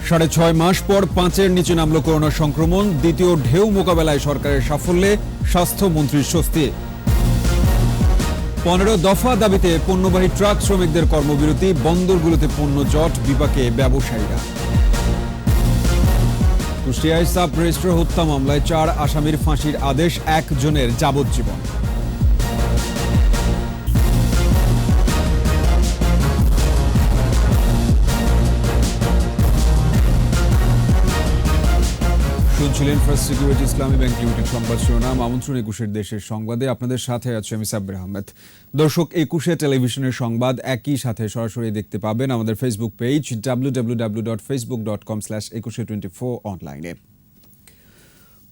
৬.৫ মাস পর ৫-এর নিচে নামল করোনা সংক্রমণ। দ্বিতীয় ঢেউ মোকাবেলায় সরকারের সাফল্যে স্বাস্থ্যমন্ত্রীর স্বস্তি। ১৫ দফা দাবিতে পণ্যবাহী ট্রাক শ্রমিকদের কর্মবিরতি, বন্দরগুলোতে পণ্য জট, বিপাকে ব্যবসায়ীরা। কুষ্টিয়ায় সাব রেজিস্ট্রার হত্যা মামলায় ৪ আসামির ফাঁসির আদেশ, ১ জনের যাবজ্জীবন। শুনছিলেন ফার্স্ট সিকিউরিটি ইসলামী ব্যাংক লিমিটেড সংবাদ শিরোনাম। আমন্ত্রণ ২১ দেশের সংবাদে, আপনাদের সাথে আছে আমি সাব্বির আহমেদ। দর্শক, ২১ টেলিভিশনের সংবাদ একই সাথে সরাসরি দেখতে পাবেন আমাদের ফেসবুক পেজ www.facebook.com/2124 অনলাইনে।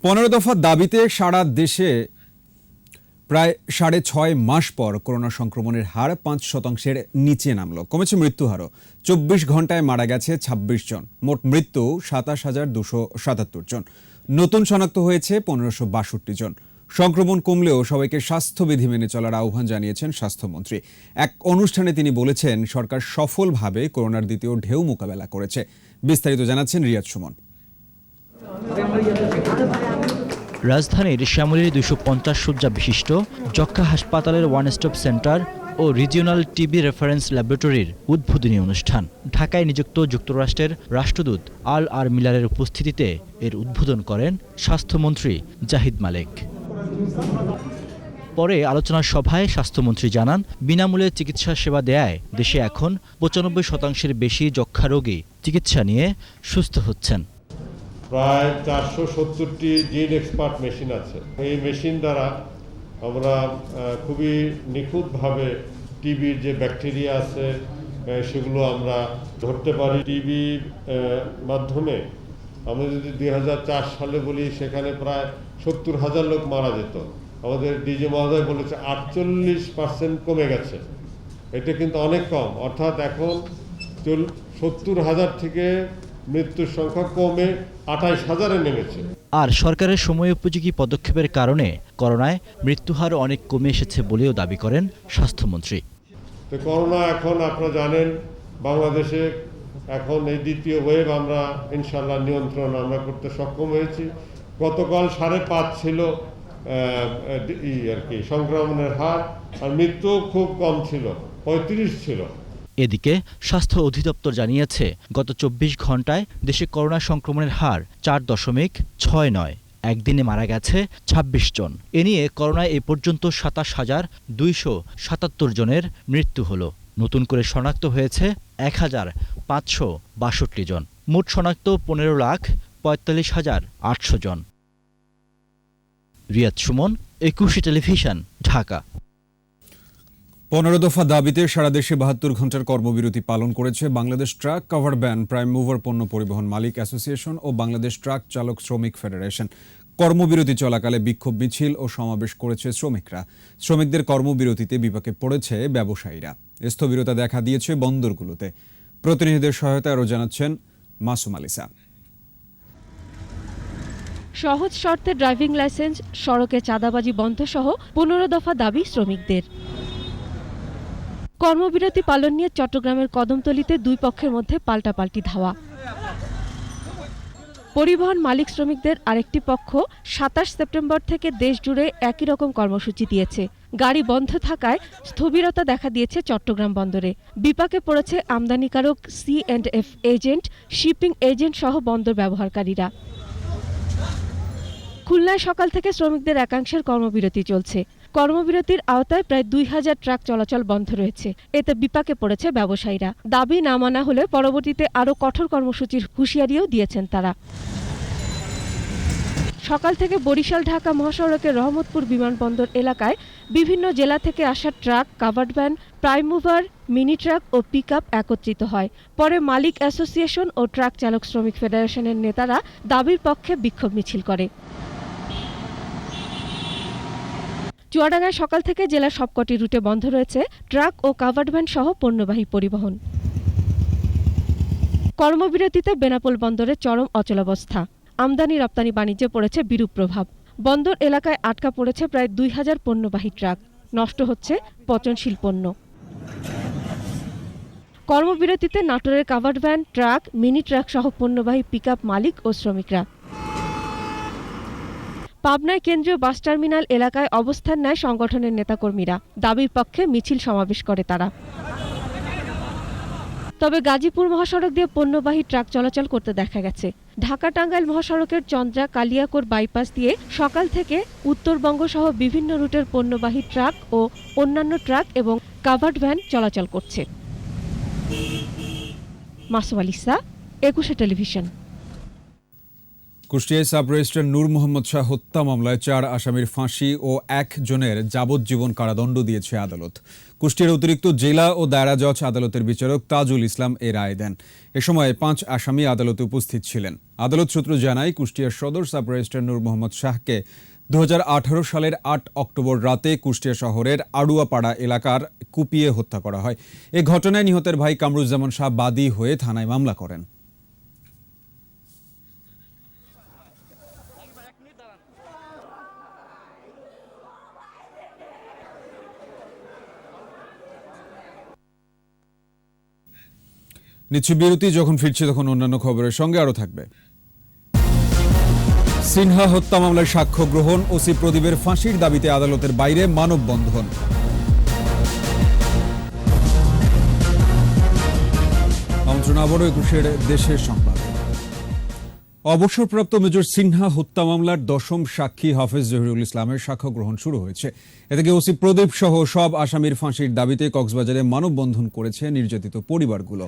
১৫ দফা দাবিতে সারা দেশে প্রায় ৬.৫ মাস পর করোনা সংক্রমণের হার ৫% নিচে নামল। কমেছে মৃত্যুহারও। ২৪ ঘন্টায় মারা গেছে ২৬ জন। মোট মৃত্যু ২৭,২৭৭ জন। নতুন শনাক্ত হয়েছে ১৫৬২ জন। সংক্রমণ কমলেও সবাইকে স্বাস্থ্যবিধি মেনে চলার আহ্বান জানিয়েছেন স্বাস্থ্যমন্ত্রী। এক অনুষ্ঠানে তিনি বলেছেন, সরকার সফলভাবে করোনার দ্বিতীয় ঢেউ মোকাবেলা করেছে। বিস্তারিত জানাচ্ছেন রিয়াদ সুমন। রাজধানীর শ্যামলীর ২৫০ শয্যা বিশিষ্ট যক্ষ্মা হাসপাতালের ওয়ান স্টপ সেন্টার ও রিজিওনাল টিবি রেফারেন্স ল্যাবরেটরির উদ্বোধনী অনুষ্ঠান। ঢাকায় নিযুক্ত যুক্তরাষ্ট্রের রাষ্ট্রদূত আল আর মিলারের উপস্থিতিতে এর উদ্বোধন করেন স্বাস্থ্যমন্ত্রী জাহিদ মালেক। পরে আলোচনা সভায় স্বাস্থ্যমন্ত্রী জানান, বিনামূল্যে চিকিৎসা সেবা দেয়ায় দেশে এখন ৯৫% বেশি যক্ষ্মা রোগী চিকিৎসা নিয়ে সুস্থ হচ্ছেন। প্রায় ৪৭০টি জিন এক্সপার্ট মেশিন আছে। এই মেশিন দ্বারা আমরা খুবই নিখুঁতভাবে টিবির যে ব্যাকটেরিয়া আছে সেগুলো আমরা ধরতে পারি। টিবির মাধ্যমে আমরা যদি ২০০৪ সালে বলি, সেখানে প্রায় ৭০,০০০ লোক মারা যেত। আমাদের ডিজি মহোদয় বলেছে ৪৮% কমে গেছে। এটা কিন্তু অনেক কম, অর্থাৎ এখন ৭০,০০০ থেকে মৃত্যুর সংখ্যা কমে ২৮,০০০-এ নেমেছে। আর সরকারের সময়োপযোগী পদক্ষেপের কারণে করোনায় মৃত্যুহার অনেক কমে এসেছে বলেও দাবি করেন স্বাস্থ্যমন্ত্রী। তো করোনা এখন আপনারা জানেন, বাংলাদেশে এখন এই দ্বিতীয় ওয়েভ আমরা ইনশাল্লাহ নিয়ন্ত্রণ আমরা করতে সক্ষম হয়েছি। গতকাল ৫.৫ ছিল আর কি সংক্রমণের হার, আর মৃত্যু খুব কম ছিল, ৩৫ ছিল। এদিকে স্বাস্থ্য অধিদপ্তর জানিয়েছে, গত ২৪ ঘন্টায় দেশে করোনা সংক্রমণের হার ৪.৬৯। একদিনে মারা গেছে ২৬ জন। এ নিয়ে করোনায় এ পর্যন্ত ২৭,২৭৭ জনের মৃত্যু হলো। নতুন করে শনাক্ত হয়েছে ১,৫৬২ জন। মোট শনাক্ত ১৫,৪৫,৮০০ জন। রিয়াদ সুমন, ২১ টেলিভিশন, ঢাকা। ১৫ দফা দাবিতে সারা দেশে ৭২ ঘন্টার কর্মবিরতি পালন করেছে Bangladesh truck cover van prime mover পণ্য পরিবহন মালিক অ্যাসোসিয়েশন ও বাংলাদেশ ট্রাক চালক শ্রমিক ফেডারেশন। কর্মবিরতি চলাকালে বিক্ষোভ মিছিল ও সমাবেশ করেছে শ্রমিকরা। শ্রমিকদের কর্মবিরতিতে বিপাকে পড়েছে ব্যবসায়ীরা। স্থবিরতা দেখা দিয়েছে বন্দরগুলোতে। প্রতিনিধিদের সহায়তায় আরও জানাচ্ছেন মাসুম আলিসা। সহজ শর্তে ড্রাইভিং লাইসেন্স, সড়কে চাঁদাবাজি বন্ধ সহ ১৫ দফা দাবি শ্রমিকদের। কর্মবিরতি পালন নিয়ে চট্টগ্রামের কদমতলীতে দুই পক্ষের মধ্যে পাল্টাপাল্টি ধাওয়া। পরিবহন মালিক শ্রমিকদের আরেকটি পক্ষ ২৭ সেপ্টেম্বর থেকে দেশ জুড়ে একই রকম কর্মসূচি দিয়েছে। গাড়ি বন্ধ থাকায় স্থবিরতা দেখা দিয়েছে চট্টগ্রাম বন্দরে। বিপাকে পড়েছে আমদানিকারক, C&F এজেন্ট, শিপিং এজেন্ট সহ বন্দর ব্যবহারকারীরা। খুলনায় সকাল থেকে শ্রমিকদের একাংশের কর্মবিরতি চলছে। কর্মবিরতির আওতায় প্রায় ২,০০০ ট্রাক চলাচল বন্ধ রয়েছে। এতে বিপাকে পড়েছে ব্যবসায়ীরা। দাবি না মানা হলে পরবর্তীতে আরও কঠোর কর্মসূচির হুঁশিয়ারিও দিয়েছেন তারা। সকাল থেকে বরিশাল ঢাকা মহাসড়কের রহমতপুর বিমানবন্দর এলাকায় বিভিন্ন জেলা থেকে আসা truck, covered van, prime mover, mini truck ও পিকআপ একত্রিত হয়। পরে মালিক অ্যাসোসিয়েশন ও ট্রাক চালক শ্রমিক ফেডারেশনের নেতারা দাবির পক্ষে বিক্ষোভ মিছিল করে। চুয়াডাঙ্গায় সকাল থেকে জেলার সবকটি রুটে বন্ধ রয়েছে ট্রাক ও কাভার্ড ভ্যান সহ পণ্যবাহী পরিবহন। কর্মবিরতিতে বেনাপোল বন্দরে চরম অচলাবস্থা। আমদানি রপ্তানি বাণিজ্যে পড়েছে বিরূপ প্রভাব। বন্দর এলাকায় আটকা পড়েছে প্রায় ২,০০০ পণ্যবাহী ট্রাক। নষ্ট হচ্ছে পচনশীল পণ্য। কর্মবিরতিতে নাটোরের covered van, truck, mini truck সহ পণ্যবাহী পিকআপ মালিক ও শ্রমিকরা। পাবনায় কেন্দ্রীয় বাস টার্মিনাল এলাকায় অবস্থান নেয় সংগঠনের নেতাকর্মীরা। দাবির পক্ষে মিছিল সমাবেশ করে তারা। তবে গাজীপুর মহাসড়ক দিয়ে পণ্যবাহী ট্রাক চলাচল করতে দেখা গেছে। ঢাকা টাঙ্গাইল মহাসড়কের চন্দ্রা কালিয়াকৈর বাইপাস দিয়ে সকাল থেকে উত্তরবঙ্গ সহ বিভিন্ন রুটের পণ্যবাহী ট্রাক ও অন্যান্য ট্রাক এবং কাভার্ড ভ্যান চলাচল করছে। মাসুম আলিসা, 21 টেলিভিশন। কুষ্টিয়ায় সাব রেজিস্ট্রার নূর মোহাম্মদ শাহ হত্যা মামলায় 4 আসামির ফাঁসি ও 1 জনের যাবজ্জীবন কারাদণ্ড দিয়েছে আদালত। কুষ্টিয়ার অতিরিক্ত জেলা ও দায়রা জজ আদালতের বিচারক তাজুল ইসলাম এ রায় দেন। এ সময় 5 আসামি আদালতে উপস্থিত ছিলেন। আদালত সূত্র জানায়, কুষ্টিয়ার সদর সাব রেজিস্ট্রার নূর মোহাম্মদ শাহকে 2018 সালের 8 অক্টোবর রাতে কুষ্টিয়া শহরের আড়ুয়াপাড়া এলাকার কুপিয়ে হত্যা করা হয়। এ ঘটনায় নিহতের ভাই কামরুজ্জামান শাহ বাদী হয়ে থানায় মামলা করেন। নিচ্ছি বিরতি, যখন ফিরছি তখন অন্যান্য খবরের সঙ্গে আরো থাকবে। সিনহা হত্যা মামলায় সাক্ষ্য গ্রহণ, ওসি প্রদীপের ফাঁসির দাবিতে আদালতের বাইরে মানববন্ধন। আমন্ত্রণ আবারও 21 দেশের সংবাদ। অবসরপ্রাপ্ত মেজর সিনহা হত্যা মামলার 10ম সাক্ষী হাফেজ জহিরুল ইসলামের সাক্ষ্য গ্রহণ শুরু হয়েছে। এদিকে ওসি প্রদীপ সহ সব আসামির ফাঁসির দাবিতে কক্সবাজারে মানববন্ধন করেছে নির্যাতিত পরিবারগুলো।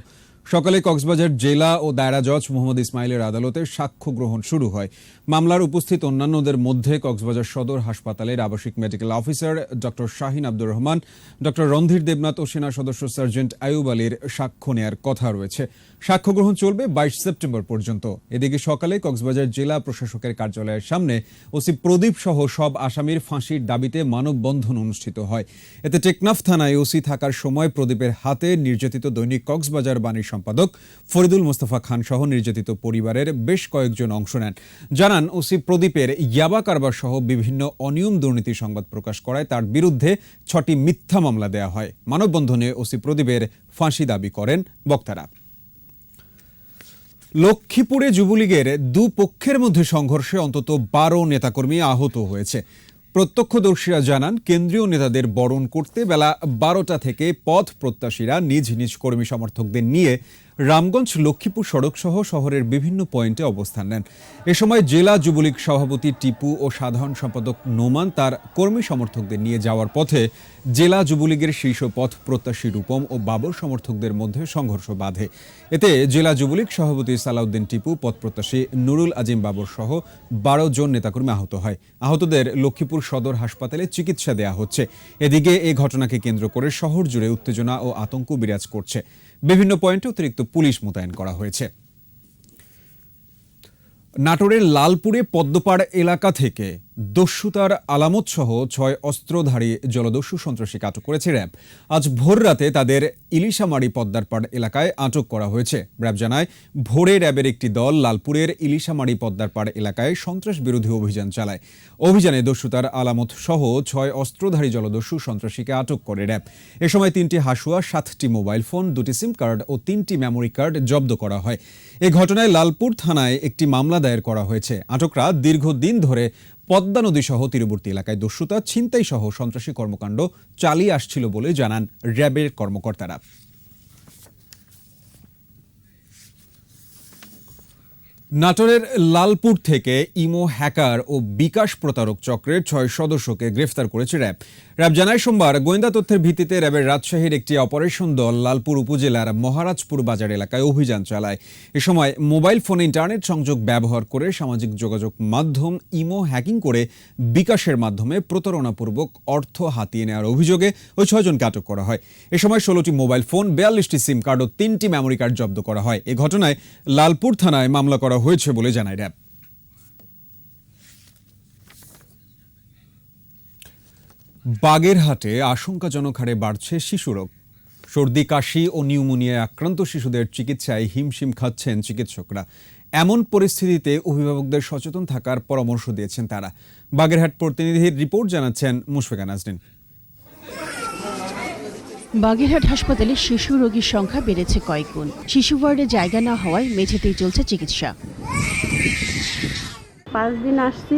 সকালে কক্সবাজার জেলা ও দায়রা জজ মোহাম্মদ ইসমাইলের আদালতে সাক্ষ্য গ্রহণ শুরু হয়। মামলার উপস্থিত অন্যান্যদের মধ্যে কক্সবাজার সদর হাসপাতালের আবাসিক medical officer doctor Shahin Abdur Rahman, doctor Randhir Debnath ও সেনা সদস্য সার্জেন্ট আয়ুব আলীর সাক্ষ্য নেয়ার কথা রয়েছে। সাক্ষ্য গ্রহণ চলবে 22 সেপ্টেম্বর পর্যন্ত। এদিকে সকালে কক্সবাজার জেলা প্রশাসকের কার্যালয়ের সামনে ওসি প্রদীপ সহ সব আসামির ফাঁসির দাবিতে মানববন্ধন অনুষ্ঠিত হয়। এতে টেকনাফ থানায় ওসি থাকার সময় প্রদীপের হাতে নির্যাতিত দৈনিক কক্সবাজার বাণীর সম্পাদক ফরিদুল মোস্তফা খান সহ নির্যাতিত পরিবারের বেশ কয়েকজন অংশ নেন। জানান, ওসি প্রদীপের ইয়াবা কারবার সহ বিভিন্ন অনিয়ম দুর্নীতি সংবাদ প্রকাশ করায় তার বিরুদ্ধে 6টি মিথ্যা মামলা দেয়া হয়। মানববন্ধনে ওসি প্রদীপের ফাঁসি দাবি করেন বক্তারা। লক্ষ্মীপুরে যুবলীগের দুপক্ষের মধ্যে সংঘর্ষে অন্তত 12 নেতাকর্মী আহত হয়েছে। প্রত্যক্ষদর্শীরা জানান, কেন্দ্রীয় নেতাদের বরণ করতে বেলা 12টা থেকে পথ প্রত্যাশীরা নিজ নিজ কর্মী সমর্থকদের নিয়ে রামগঞ্জ লক্ষ্মীপুর সড়ক সহ শহরের বিভিন্ন পয়েন্টে অবস্থান নেন। এ সময় জেলা যুবলীগ সভাপতি টিপু ও সাধারণ সম্পাদক নোমান তার কর্মী সমর্থকদের নিয়ে যাওয়ার পথে জেলা যুবলীগের শীর্ষ পথ প্রত্যাশী রূপম ও বাবর সমর্থকদের মধ্যে সংঘর্ষ বাধে। এতে জেলা যুবলীগ সভাপতি সালাউদ্দিন টিপু, পথ প্রত্যাশী নুরুল আজিম বাবর সহ 12 জন নেতাকর্মী আহত হয়। আহতদের লক্ষ্মীপুর সদর হাসপাতালে চিকিৎসা দেয়া হচ্ছে। এদিকে এই ঘটনাকে কেন্দ্র করে শহর জুড়ে উত্তেজনা ও আতঙ্ক বিরাজ করছে। বিভিন্ন পয়েন্টে অতিরিক্ত পুলিশ মোতায়েন করা হয়েছে। নাটোরের লালপুরে পদ্মপাড় এলাকা থেকে দস্যুতার আলামত সহ 6 অস্ত্রধারী জলদস্যু সন্ত্রাসীকে আটক করেছে র্যাব। আজ ভোর রাতে তাদের ইলিশামারি পদ্মারপাড় এলাকায় আটক করা হয়েছে। র্যাব জানায়, ভোরে র্যাবের একটি দল লালপুরের ইলিশামারি পদ্মারপাড় এলাকায় সন্ত্রাস বিরোধী অভিযান চালায়। অভিযানে দস্যুতার আলামত সহ 6 অস্ত্রধারী জলদস্যু সন্ত্রাসীকে আটক করে র্যাব। এ সময় 3টি হাসুয়া, 7টি মোবাইল ফোন, 2টি সিম কার্ড ও 3টি মেমোরি কার্ড জব্দ করা হয়। এ ঘটনায় লালপুর থানায় একটি মামলা দায়ের করা হয়েছে। আটকরা দীর্ঘদিন ধরে পদ্মা নদী সহ তীরবর্তী এলাকায় দস্যুতা, ছিনতাই সহ সন্ত্রাসী কর্মকাণ্ড চালিয়ে আসছিল বলে জানান র্যাবের কর্মকর্তারা। নাটোরের লালপুর থেকে ইমো হ্যাকার ও বিকাশ প্রতারক চক্রের 6 সদস্যকে গ্রেফতার করেছে র্যাব। র্যাব জানায়, সোমবার গোয়েন্দা তথ্যের ভিত্তিতে র্যাবের রাজশাহীর একটি অপারেশন দল লালপুর উপজেলার মহারাজপুর বাজার এলাকায় অভিযান চালায়। এ সময় মোবাইল ফোনে ইন্টারনেট সংযোগ ব্যবহার করে সামাজিক যোগাযোগ মাধ্যম ইমো হ্যাকিং করে বিকাশের মাধ্যমে প্রতারণাপূর্বক অর্থ হাতিয়ে নেওয়ার অভিযোগে ওই 6 জনকে আটক করা হয়। এ সময় 16টি মোবাইল ফোন, 42টি সিম কার্ড ও 3টি মেমোরি কার্ড জব্দ করা হয়। এ ঘটনায় লালপুর থানায় মামলা করা হয়েছে বলে জানায় র্যাব। বাগেরহাটে আশঙ্কাজনক হারে বাড়ছে শিশুরোগ। সর্দি, কাশি ও নিউমোনিয়ায় আক্রান্ত শিশুদের চিকিৎসায় হিমশিম খাচ্ছেন চিকিৎসকরা। এমন পরিস্থিতিতে অভিভাবকদের সচেতন থাকার পরামর্শ দিয়েছেন তারা। বাগেরহাট প্রতিনিধির রিপোর্ট, জানাচ্ছেন মুশফিকা নাজরিন। বাগেরহাট হাসপাতালে শিশু রোগীর সংখ্যা বেড়েছে কয়েক গুণ। শিশু ওয়ার্ডে জায়গা না হওয়ায় মেঝেতেই চলছে চিকিৎসা। 5 দিন আসছি,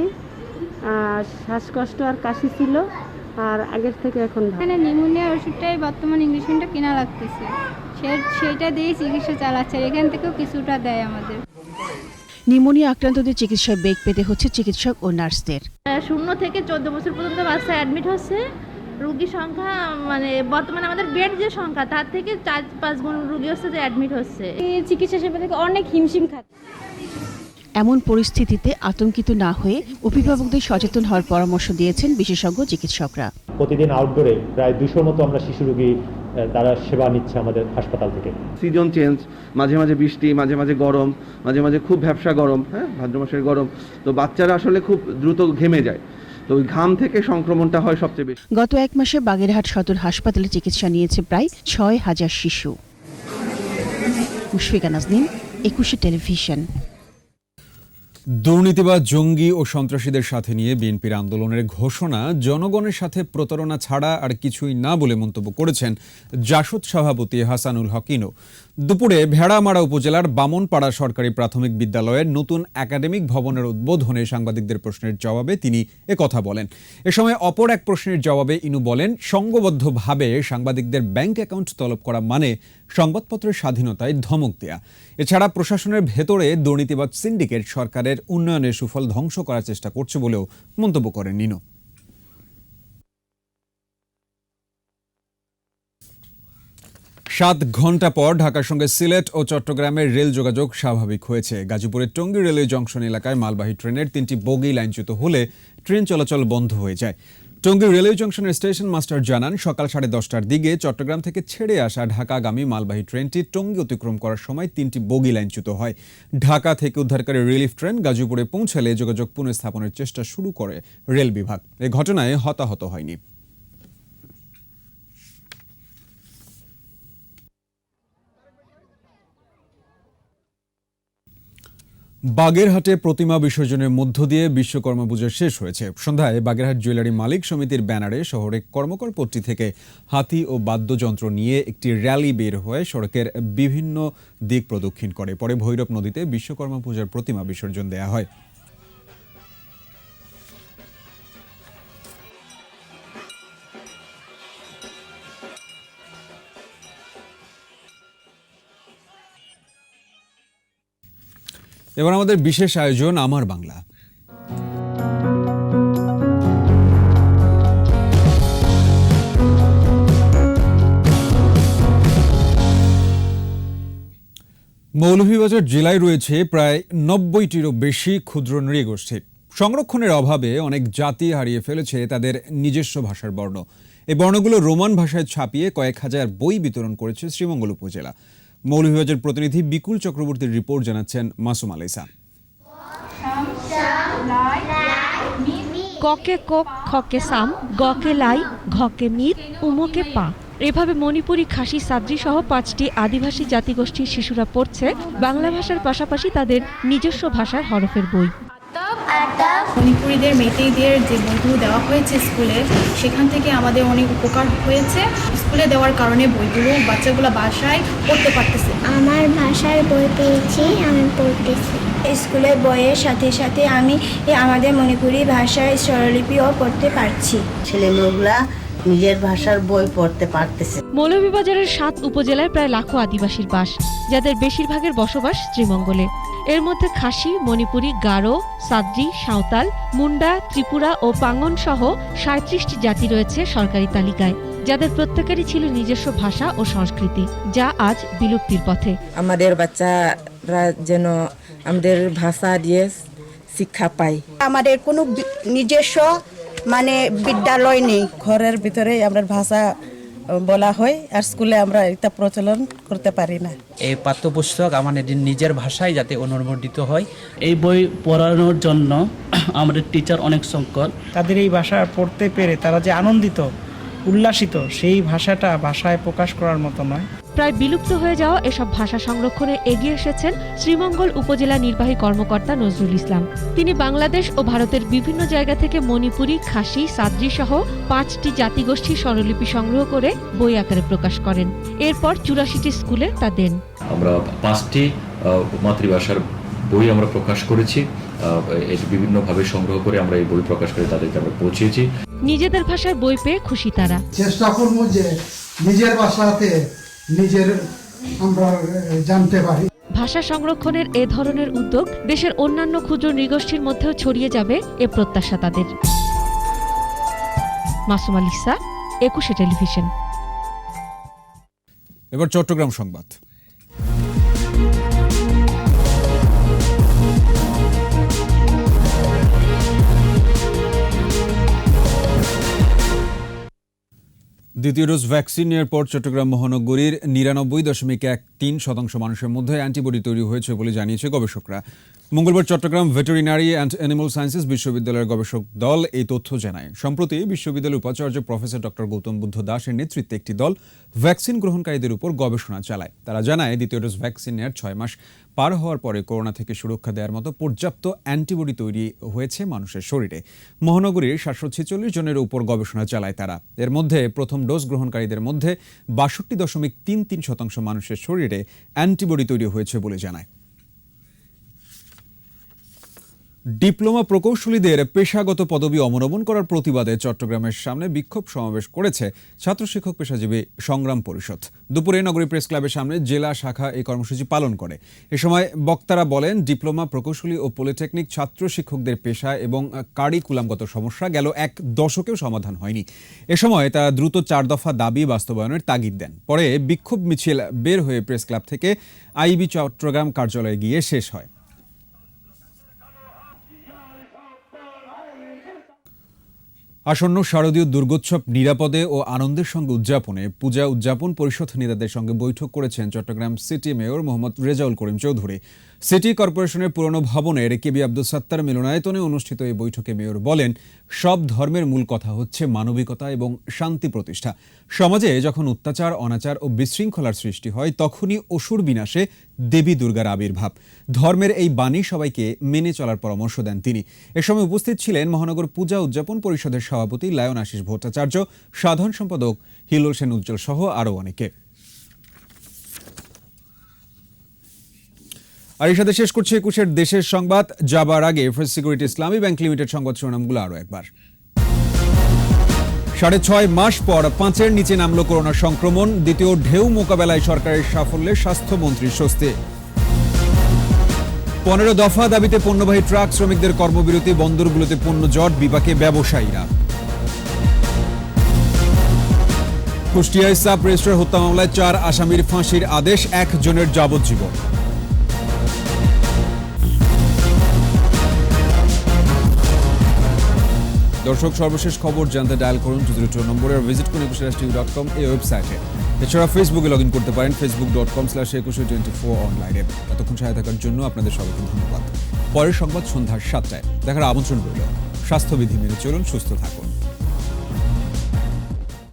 শ্বাসকষ্ট আর কাশি ছিল, আর আগের থেকে এখন এখানে নিউমোনিয়া ওষুধটাই বর্তমান ইংলিশ মিডিয়ামটা কেনা লাগতেছে, সেটা দিয়েই চিকিৎসা চালাচ্ছে। এখান থেকেও কিছুটা দেয় আমাদের। নিউমোনিয়া আক্রান্তদের চিকিৎসায় বেগ পেতে হচ্ছে চিকিৎসক ও নার্সদের। 0 থেকে 14 বছর পর্যন্ত বাচ্চা অ্যাডমিট হচ্ছে। রোগীর সংখ্যা মানে বর্তমানে আমাদের বেড যে সংখ্যা তার থেকে 4-5 গুণ রোগী হচ্ছে যে অ্যাডমিট হচ্ছে। এই চিকিৎসা সেবা থেকে অনেক হিমশিম খাচ্ছে। এমন পরিস্থিতিতে আতঙ্কিত না হয়ে অভিভাবকদের সচেতন হওয়ার পরামর্শ দিয়েছেন বিশেষজ্ঞ চিকিৎসকরা। প্রতিদিন আউটডোরে প্রায় 200 মতো আমরা শিশু রোগী তারা সেবা নিচ্ছে আমাদের হাসপাতাল থেকে। সিজন চেঞ্জ, মাঝে মাঝে বৃষ্টি, মাঝে মাঝে গরম, মাঝে মাঝে খুব ভ্যাপসা গরম, ভাদ্র মাসের গরম, তো বাচ্চারা আসলে খুব দ্রুত ঘেমে যায়, তো ওই ঘাম থেকে সংক্রমণটা হয় সবচেয়ে বেশি। গত 1 মাসে বাগেরহাট সদর হাসপাতালে চিকিৎসা নিয়েছে প্রায় 6000 শিশু। মুশফিকা নাজনীন, 21 টেলিভিশন। দুর্নীতিবাজ, জঙ্গি ও সন্ত্রাসীদের সাথে নিয়ে বিএনপির আন্দোলনের ঘোষণা জনগণের সাথে প্রতারণা ছাড়া আর কিছুই না বলে মন্তব্য করেছেন জাসদ সভাপতি হাসানুল হক ইনু। দুপুরে ভেড়ামারা উপজেলার বামনপাড়া সরকারি প্রাথমিক বিদ্যালয়ের নতুন একাডেমিক ভবনের উদ্বোধনে সাংবাদিকদের প্রশ্নের জবাবে তিনি একথা বলেন। এ সময় অপর এক প্রশ্নের জবাবে ইনু বলেন, সংঘবদ্ধভাবে সাংবাদিকদের ব্যাংক অ্যাকাউন্ট তলব করা মানে সংবাদপত্রের স্বাধীনতায় ধমক দেয়া। এছাড়া প্রশাসনের ভেতরে দুর্নীতিবাজ সিন্ডিকেট সরকারের উন্নয়নের সুফল ধ্বংস করার চেষ্টা করছে বলেও মন্তব্য করেন ইনু। 7 ঘন্টা পর ঢাকার সঙ্গে সিলেট ও চট্টগ্রামের রেল যোগাযোগ স্বাভাবিক হয়েছে। গাজীপুরের টঙ্গী রেলওয়ে জংশন এলাকায় মালবাহী ট্রেনের 3টি বগি লাইনচ্যুত হলে ট্রেন চলাচল বন্ধ হয়ে যায়। টঙ্গী রেলওয়ে জংশনের স্টেশন মাস্টার জানান, সকাল 10:30টার দিকে চট্টগ্রাম থেকে ছেড়ে আসা ঢাকাগামী মালবাহী ট্রেনটি টঙ্গী অতিক্রম করার সময় 3টি বগি লাইনচ্যুত হয়। ঢাকা থেকে উদ্ধারকারী রিলিফ ট্রেন গাজীপুরে পৌঁছালে যোগাযোগ পুনঃস্থাপনের চেষ্টা শুরু করে রেল বিভাগ। এ ঘটনায় হতাহত হয়নি। বাগেরহাটে প্রতিমা বিসর্জনের মধ্য দিয়ে বিশ্বকর্মা পুজো শেষ হয়েছে। সন্ধ্যায় বাগেরহাট জুয়েলারি মালিক সমিতির ব্যানারে শহরে কর্মকর পট্টি থেকে হাতি ও বাদ্যযন্ত্র নিয়ে একটি র্যালি বের হয়ে সড়কের বিভিন্ন দিক প্রদক্ষিণ করে। পরে ভৈরব নদীতে বিশ্বকর্মা পূজার প্রতিমা বিসর্জন দেয়া হয়। এবার আমাদের বিশেষ আয়োজন আমার বাংলা। মৌলভীবাজার জেলায় রয়েছে প্রায় 90টিরও বেশি ক্ষুদ্র নৃগোষ্ঠী। সংরক্ষণের অভাবে অনেক জাতি হারিয়ে ফেলেছে তাদের নিজস্ব ভাষার বর্ণ। এই বর্ণগুলো রোমান ভাষায় ছাপিয়ে কয়েক হাজার বই বিতরণ করেছে শ্রীমঙ্গল উপজেলা। মৌলভীবাজার প্রতিনিধি বিকুল চক্রবর্তীর রিপোর্ট জানাচ্ছেন মাসুম আলাইসা। ককে কোক, খকে সাম, গকে লাই, ঘকে মিত, উমকে পা। এভাবে মণিপুরি, খাসি, সাদ্রি সহ 5টি আদিবাসী জাতিগোষ্ঠীর শিশুরা পড়ছে বাংলা ভাষার পাশাপাশি তাদের নিজস্ব ভাষার হরফের বই। মণিপুরীদের, মেইতেইদের যে বইগুলো দেওয়া হয়েছে স্কুলে, সেখান থেকে আমাদের অনেক উপকার হয়েছে। স্কুলে দেওয়ার কারণে বইগুলো বাচ্চাগুলো বাসায় পড়তে পারতেছে। আমার ভাষার বই পেয়েছি, আমি পড়তেছি। স্কুলের বইয়ের সাথে সাথে আমি আমাদের মণিপুরি ভাষার স্বরলিপিও পড়তে পারছি। ছেলেমেয়েগুলা নিজের ভাষার বই পড়তে পারতেছে। মৌলভীবাজারের 7 উপজেলায় প্রায় লাখো আদিবাসীর বাস, যাদের বেশিরভাগের বসবাস শ্রীমঙ্গলে। এর মধ্যে খাসি, মণিপুরি, গারো, সাদ্রি, সাঁওতাল, মুন্ডা, ত্রিপুরা ও পাঙ্গন সহ 37টি জাতি রয়েছে সরকারি তালিকায়, যাদের প্রত্যেকেরই ছিল নিজস্ব ভাষা ও সংস্কৃতি, যা আজ বিলুপ্তির পথে। আমাদের বাচ্চারা যেন আমাদের ভাষা দিয়ে শিক্ষা পায়। আমাদের কোনো নিজস্ব বিদ্যালয় নেই। ঘরের ভিতরে আমরা ভাষা বলা হয়, আর স্কুলে আমরা এটা প্রচলন করতে পারি না। এই পাঠ্যপুস্তক আমাদের নিজের ভাষায় যাতে অনুমোদিত হয়। এই বই পড়ানোর জন্য আমাদের টিচার অনেক সংকট। তাদের এই ভাষা পড়তে পেরে তারা যে আনন্দিত, উল্লাসিত, সেই ভাষাটা ভাষায় প্রকাশ করার মতো নয়। প্রায় বিলুপ্ত হয়ে যাওয়া এসব ভাষা সংরক্ষণে এগিয়ে এসেছেন শ্রীমঙ্গল উপজেলা নির্বাহী কর্মকর্তা নজরুল ইসলাম। তিনি বাংলাদেশ ও ভারতের বিভিন্ন জায়গা থেকে মণিপুরি, খাসি, সাদ্রি সহ 5টি জাতিগোষ্ঠীর স্বরলিপি সংগ্রহ করে বই আকারে প্রকাশ করেন। এরপর 84টি স্কুলে তা দেন। আমরা 5টি মাতৃভাষার বই আমরা প্রকাশ করেছি। বিভিন্নভাবে সংগ্রহ করে আমরা এই বই প্রকাশ করে তাদেরকে আমরা পৌঁছেছি। নিজেদের ভাষায় বই পেয়ে খুশি তারা। চেষ্টা করব যে নিজের ভাষাতে নিজের আমরা জানতে পারি। ভাষা সংরক্ষণের এ ধরনের উদ্যোগ দেশের অন্যান্য ক্ষুদ্র নৃগোষ্ঠীর মধ্যেও ছড়িয়ে যাবে এ প্রত্যাশা তাদের। Masuma Lisa, 21 television. এবার চট্টগ্রাম সংবাদ। দ্বিতীয় ডোজ ভ্যাকসিন নেওয়ার পর চট্টগ্রাম মহানগরীর 99.13% মানুষের মধ্যে অ্যান্টিবডি তৈরি হয়েছে বলে জানিয়েছে গবেষকরা। মঙ্গলবার Chittagong veterinary and animal sciences বিশ্ববিদ্যালয়ের গবেষক দল এই তথ্য জানায়। সম্প্রতি বিশ্ববিদ্যালয়ের উপাচার্য প্রফেসর ডক্টর গৌতম বুদ্ধ দাসের নেতৃত্বে একটি দল ভ্যাকসিন গ্রহণকারীদের উপর গবেষণা চালায়। তারা জানায়, দ্বিতীয় ডোজ ভ্যাকসিন নেওয়ার 6 মাস পার হওয়ার পরে করোনা থেকে সুরক্ষা দেওয়ার মতো পর্যাপ্ত অ্যান্টিবডি তৈরি হয়েছে মানুষের শরীরে। মহানগরীর 746 জনের উপর গবেষণা চালায় তারা। এর মধ্যে প্রথম ডোজ গ্রহণকারীদের মধ্যে 62.33% মানুষের শরীরে অ্যান্টিবডি তৈরি হয়েছে বলে জানায়। ডিপ্লোমা প্রকৌশলীদের পেশাগত পদবি অবলম্বন করার প্রতিবাদে চট্টগ্রামের সামনে বিক্ষোভ সমাবেশ করেছে ছাত্র শিক্ষক পেশাজীবী সংগ্রাম পরিষদ। দুপুরে নগরী প্রেস ক্লাবের সামনে জেলা শাখা এই কর্মসূচি পালন করে। এ সময় বক্তারা বলেন, ডিপ্লোমা প্রকৌশলী ও পলিটেকনিক ছাত্র শিক্ষকদের পেশা এবং কারিকুলামগত সমস্যা গেল 1 দশকেও সমাধান হয়নি। এ সময় তারা দ্রুত 4 দফা দাবি বাস্তবায়নের তাগিদ দেন। পরে বিক্ষোভ মিছিল বের হয়ে প্রেস ক্লাব থেকে আইবি চট্টগ্রাম কার্যালয়ে গিয়ে শেষ হয়। আসন্ন শারদীয় দুর্গোৎসব নিরাপদে ও আনন্দের সঙ্গে উদযাপনে পূজা উদযাপন পরিষদ নেতাদের সঙ্গে বৈঠক করেছেন Chittagong city mayor Mohammad Rezaul Karim Chowdhury. City কর্পোরেশনের পুরনো ভবনের কেবি আব্দুল সাত্তার মিলনায়তনে অনুষ্ঠিত এই বৈঠকে মেয়র বলেন, সব ধর্মের মূল কথা হচ্ছে মানবিকতা এবং শান্তি প্রতিষ্ঠা। সমাজে যখন অত্যাচার, অনাচার ও বিশৃঙ্খলার সৃষ্টি হয়, তখনই অসুর বিনাশে দেবী দুর্গার আবির্ভাব। ধর্মের এই বাণী সবাইকে মেনে চলার পরামর্শ দেন তিনি। এ সময় উপস্থিত ছিলেন মহানগর পূজা উদযাপন পরিষদের সভাপতি লায়ন আশিস ভট্টাচার্য, সাধারণ সম্পাদক হিলোল সেন উজ্জ্বল সহ আরও অনেকে। আর এই সাথে শেষ করছে 21 দেশের সংবাদ। যাবার আগে ফার্স্ট সিকিউরিটি ইসলামী ব্যাংক লিমিটেড সংবাদ শিরোনামগুলো আরও একবার। 6.5 মাস পর 5-এর নিচে নামল করোনা সংক্রমণ। দ্বিতীয় ঢেউ মোকাবেলায় সরকারের সাফল্যে স্বাস্থ্যমন্ত্রীর স্বস্তি। 15 দফা দাবিতে পণ্যবাহী ট্রাক শ্রমিকদের কর্মবিরতি, বন্দরগুলোতে পণ্য জট, বিপাকে ব্যবসায়ীরা। কুষ্টিয়ায় সাব রেজিস্ট্রার হত্যা মামলায় 4 আসামির ফাঁসির আদেশ, 1 জনের যাবজ্জীবন। দর্শক, সর্বশেষ খবর জানতে ডায়াল করুন 202 নম্বরে, ভিজিট করুন 21tv.com এই ওয়েবসাইটে। এছাড়া ফেসবুকে লগ ইন করতে পারেন facebook.com/2124 অনলাইনে। এতক্ষণ সাথে থাকার জন্য আপনাদের সবাইকে ধন্যবাদ। পরের সংবাদ সন্ধ্যা 7টায় দেখার আমন্ত্রণ রইল। স্বাস্থ্যবিধি মেনে চলুন, সুস্থ থাকুন।